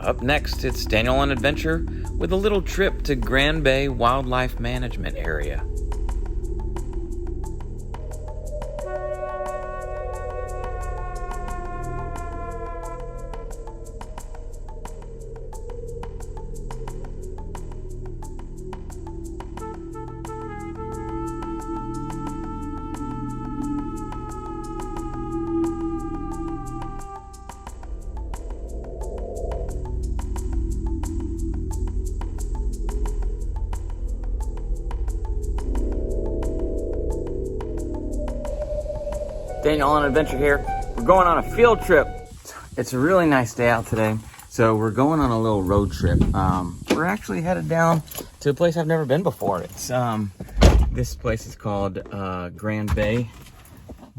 Up next, it's Daniel on Adventure with a little trip to Grand Bay Wildlife Management Area. Daniel on Adventure here. We're going on a field trip. It's a really nice day out today, so we're going on a little road trip. We're actually headed down to a place I've never been before. It's this place is called Grand Bay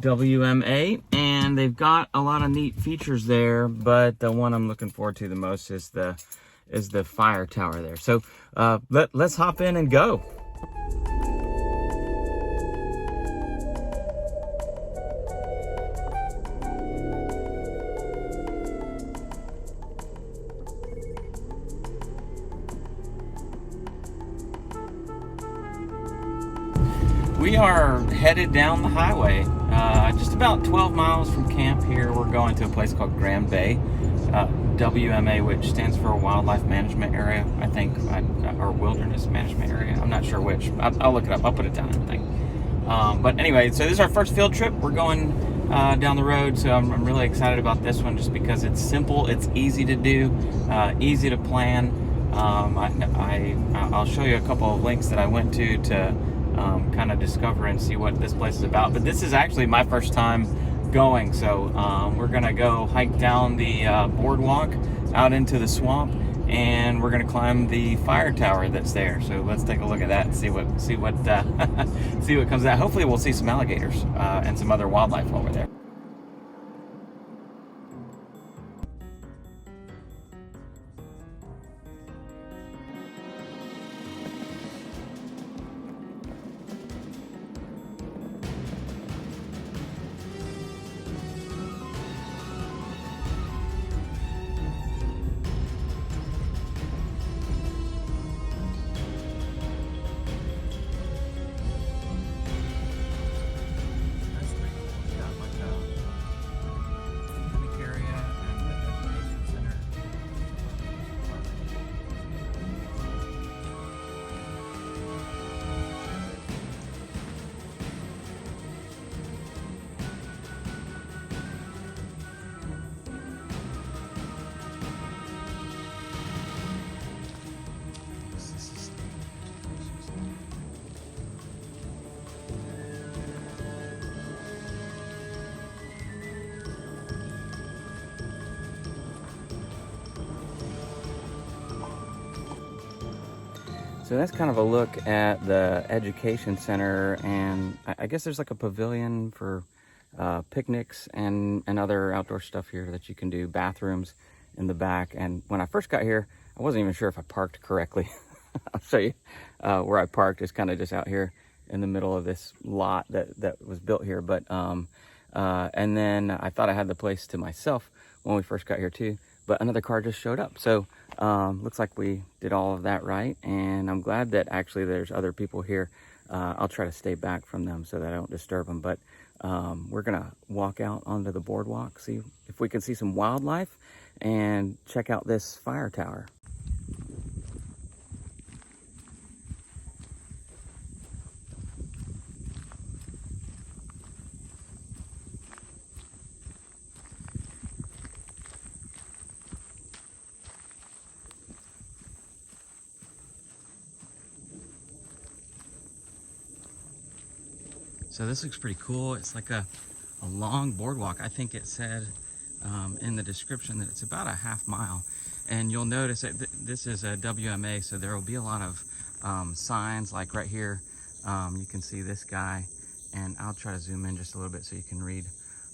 WMA, and they've got a lot of neat features there, but the one I'm looking forward to the most is the fire tower there. So let's hop in and go. We are headed down the highway, just about 12 miles from camp here. We're going to a place called Grand Bay, WMA, which stands for Wildlife Management Area, I think, or Wilderness Management Area. I'm not sure which. I'll look it up. I'll put it down and everything. But anyway, so this is our first field trip. We're going down the road, so I'm really excited about this one just because it's simple, it's easy to do, easy to plan. I'll show you a couple of links that I went to kind of discover and see what this place is about. But this is actually my first time going, so we're gonna go hike down the boardwalk out into the swamp, and we're gonna climb the fire tower that's there. So let's take a look at that and see what see what comes out. Hopefully we'll see some alligators and some other wildlife while we're there. So that's kind of a look at the education center, and I guess there's like a pavilion for picnics and other outdoor stuff here that you can do, bathrooms in the back. And when I first got here, I wasn't even sure if I parked correctly. I'll show you where I parked. It's kind of just out here in the middle of this lot that was built here. But and then I thought I had the place to myself when we first got here too, but another car just showed up. So looks like we did all of that right, and I'm glad that actually there's other people here. I'll try to stay back from them so that I don't disturb them, but we're gonna walk out onto the boardwalk, see if we can see some wildlife, and check out this fire tower. So this looks pretty cool. It's like a long boardwalk. I think it said in the description that it's about a half mile. And you'll notice that this is a WMA, so there will be a lot of signs, like right here. You can see this guy, and I'll try to zoom in just a little bit so you can read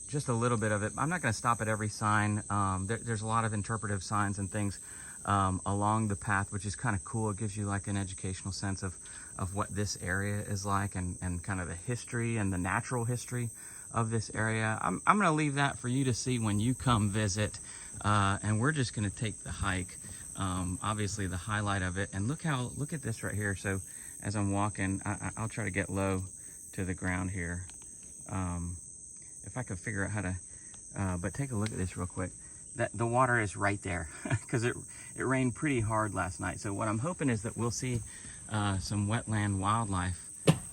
just a little bit of it. I'm not gonna stop at every sign. There's a lot of interpretive signs and things along the path, which is kind of cool. It gives you like an educational sense of what this area is like, and kind of the history and the natural history of this area. I'm going to leave that for you to see when you come visit. And we're just going to take the hike. Obviously the highlight of it. And look at this right here. So as I'm walking, I'll try to get low to the ground here. If I could figure out how to, but take a look at this real quick. The water is right there because it rained pretty hard last night. So what I'm hoping is that we'll see some wetland wildlife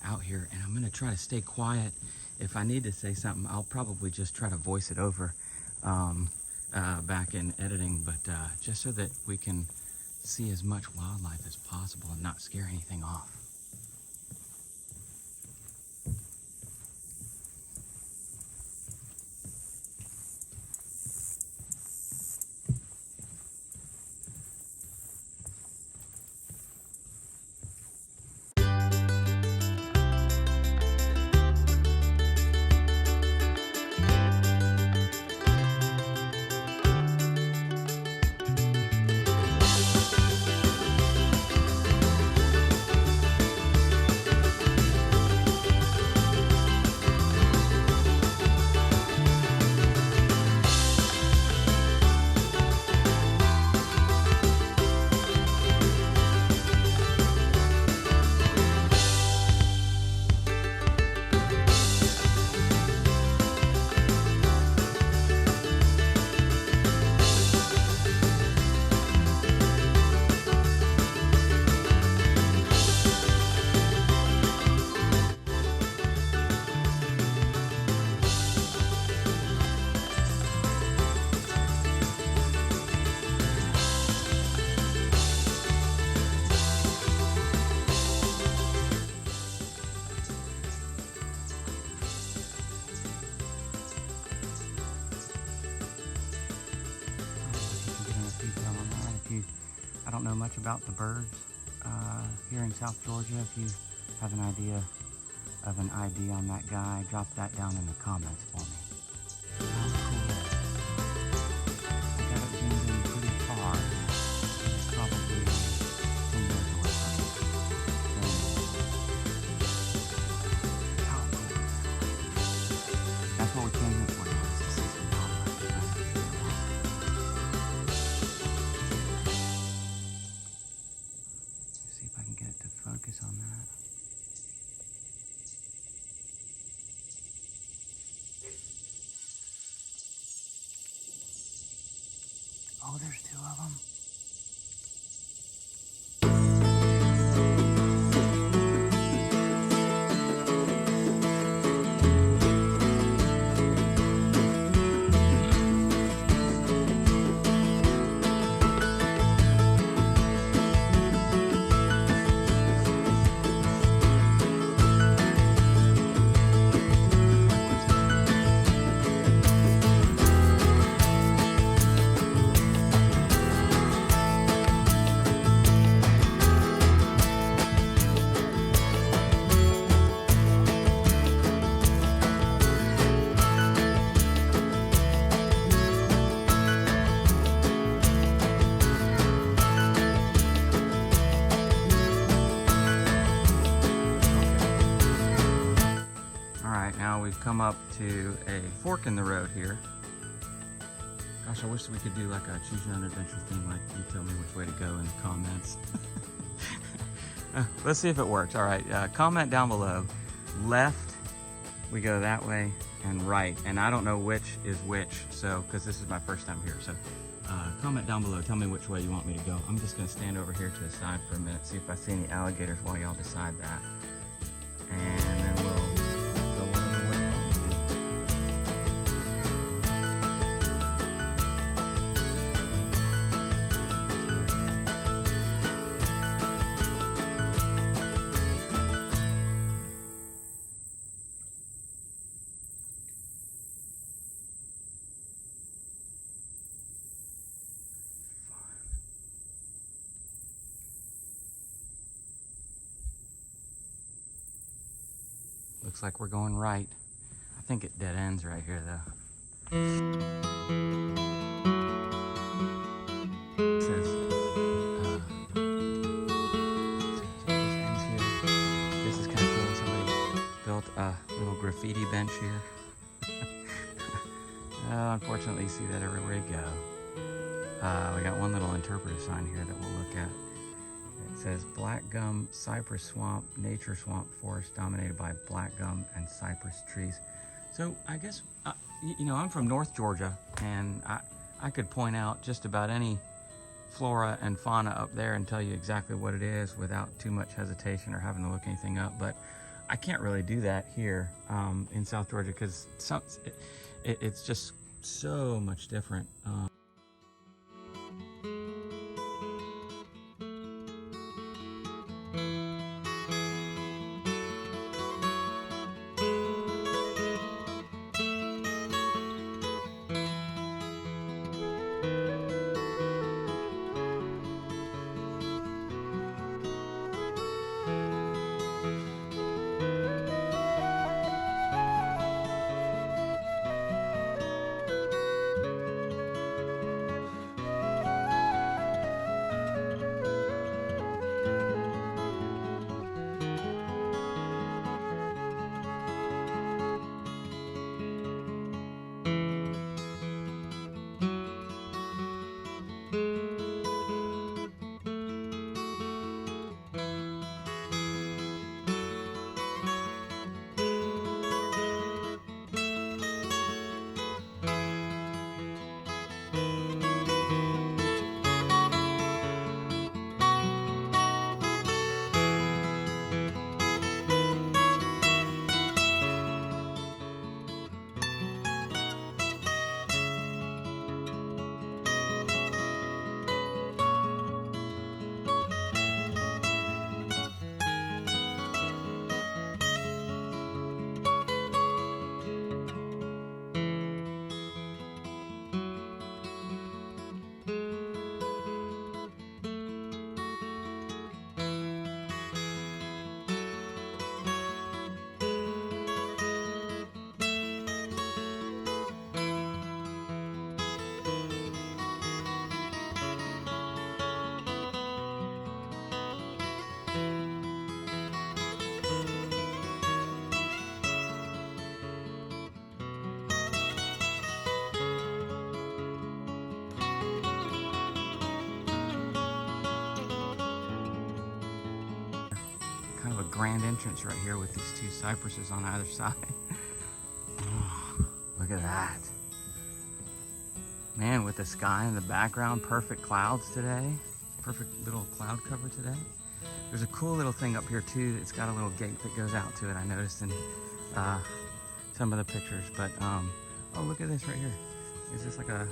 out here, and I'm going to try to stay quiet. If I need to say something, I'll probably just try to voice it over back in editing, but just so that we can see as much wildlife as possible and not scare anything off. I don't know much about the birds here in South Georgia. If you have an idea of an ID on that guy, drop that down in the comments for me. How cool. I got it zoomed in pretty far. It's probably 10 years away from me. How cool. That's what we came here for, is to see some wildlife. See if I can get it to focus on that. Oh, there's two of them. Now we've come up to a fork in the road here. Gosh, I wish we could do like a choose your own adventure thing, like you tell me which way to go in the comments. Let's see if it works. All right, comment down below. Left, we go that way, and right. And I don't know which is which, so, because this is my first time here. So comment down below, tell me which way you want me to go. I'm just gonna stand over here to the side for a minute, see if I see any alligators while y'all decide that. And then we'll go whatever way you want me to. Looks like we're going right. I think it dead ends right here though. It says, this ends here. This is kind of cool. Somebody built a little graffiti bench here. unfortunately, you see that everywhere you go. We got one little interpretive sign here that we'll look at. It says black gum cypress swamp, nature swamp forest dominated by black gum and cypress trees. So I guess, you know, I'm from North Georgia, and I could point out just about any flora and fauna up there and tell you exactly what it is without too much hesitation or having to look anything up. But I can't really do that here in South Georgia because it's just so much different. Kind of a grand entrance right here with these two cypresses on either side. Oh, look at that. Man, with the sky in the background, perfect clouds today. Perfect little cloud cover today. There's a cool little thing up here too. It's got a little gate that goes out to it. I noticed in some of the pictures, but oh, look at this right here. Is this like a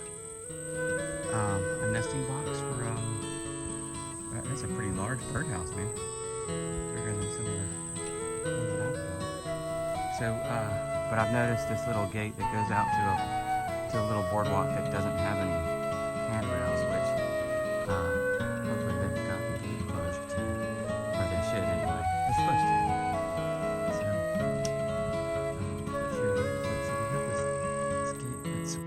nesting box for, that's a pretty large birdhouse, man. Bigger than some of the ones out there. So, but I've noticed this little gate that goes out to a little boardwalk that doesn't have any handrails, which hopefully they've got the gate closed too, or they should anyway. They're supposed to. So, let's see what it looks like. We have this gate that's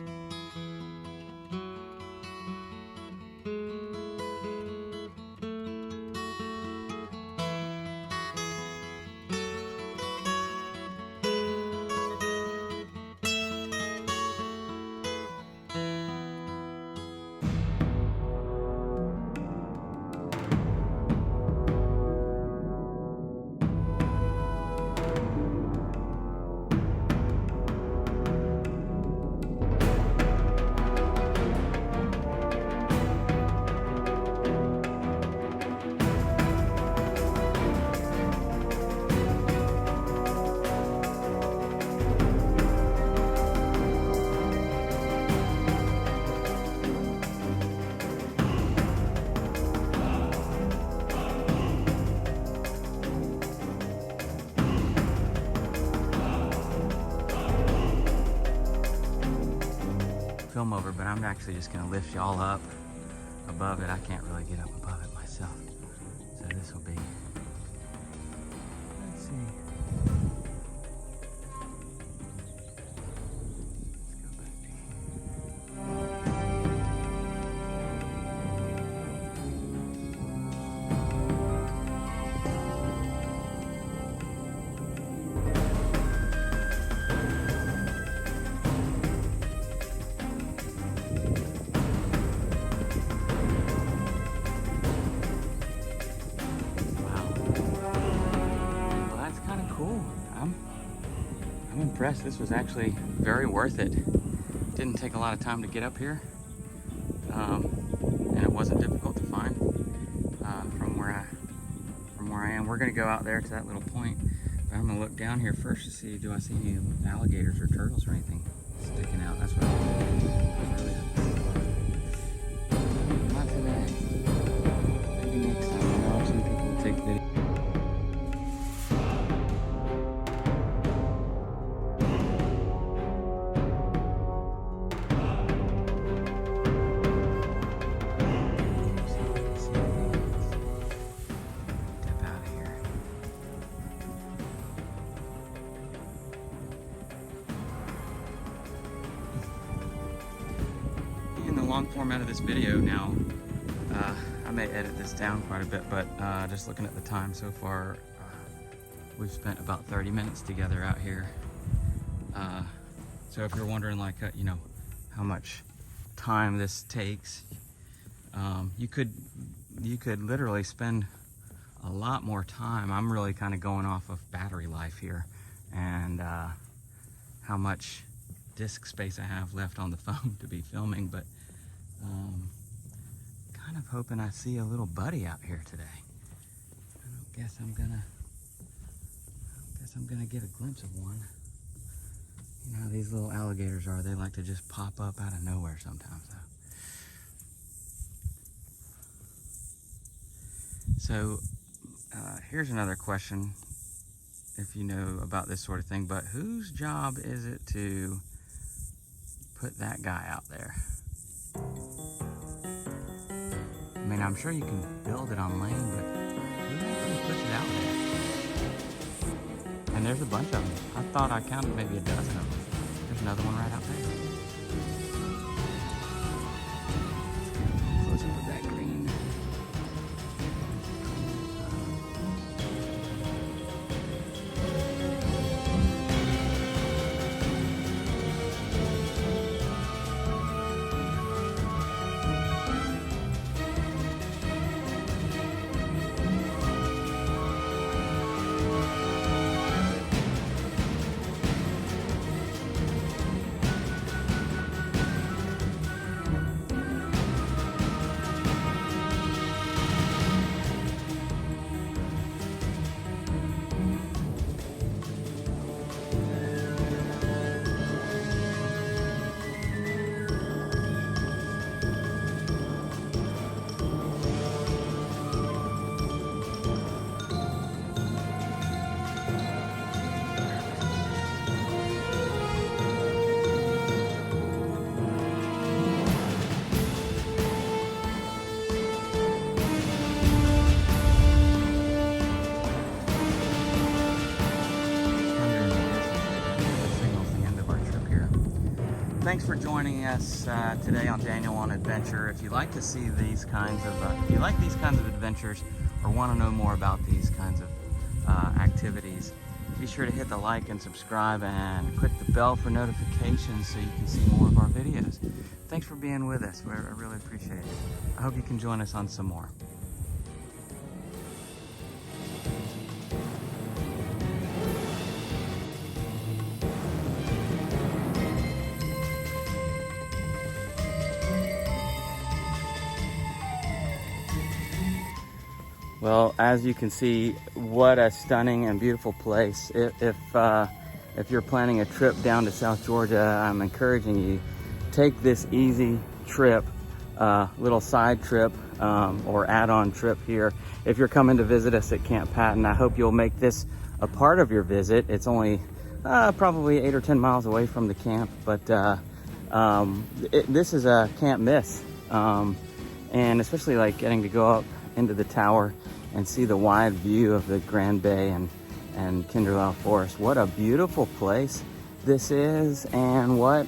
film over, but I'm actually just going to lift y'all up above it. I can't really get up above it myself, so this will be, let's see, let's go back to here. impressed. This was actually very worth it. Didn't take a lot of time to get up here, and it wasn't difficult to find from where I am. We're gonna go out there to that little point, but I'm gonna look down here first to see, do I see any alligators or turtles or anything sticking out? That's what not today. Maybe next time. I know some people take videos. In the long format of this video now, I may edit this down quite a bit, but just looking at the time so far, we've spent about 30 minutes together out here. So if you're wondering, like, you know, how much time this takes, you could literally spend a lot more time. I'm really kind of going off of battery life here and how much disk space I have left on the phone to be filming, but kind of hoping I see a little buddy out here today. I guess I'm gonna get a glimpse of one. You know how these little alligators are, they like to just pop up out of nowhere sometimes. So here's another question, if you know about this sort of thing, but whose job is it to put that guy out there? I mean, I'm sure you can build it on land, but who actually puts it out there? And there's a bunch of them. I thought I counted maybe a dozen of them. There's another one right out there. Close up with that green. Thanks for joining us today on Daniel on Adventure. If you like to see these kinds of, adventures or want to know more about these kinds of activities, be sure to hit the like and subscribe and click the bell for notifications so you can see more of our videos. Thanks for being with us. I really appreciate it. I hope you can join us on some more. Well, as you can see, what a stunning and beautiful place. If you're planning a trip down to South Georgia, I'm encouraging you, take this easy trip, little side trip or add-on trip here. If you're coming to visit us at Camp Patton, I hope you'll make this a part of your visit. It's only probably 8 or 10 miles away from the camp, but this is a can't miss. And especially like getting to go up into the tower and see the wide view of the Grand Bay and Kinderlou Forest. What a beautiful place this is, and what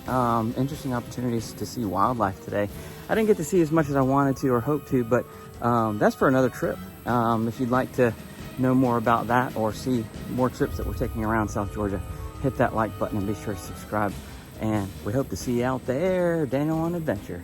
interesting opportunities to see wildlife today. I didn't get to see as much as I wanted to or hoped to, but that's for another trip. If you'd like to know more about that or see more trips that we're taking around South Georgia, hit that like button and be sure to subscribe. And we hope to see you out there. Daniel on Adventure.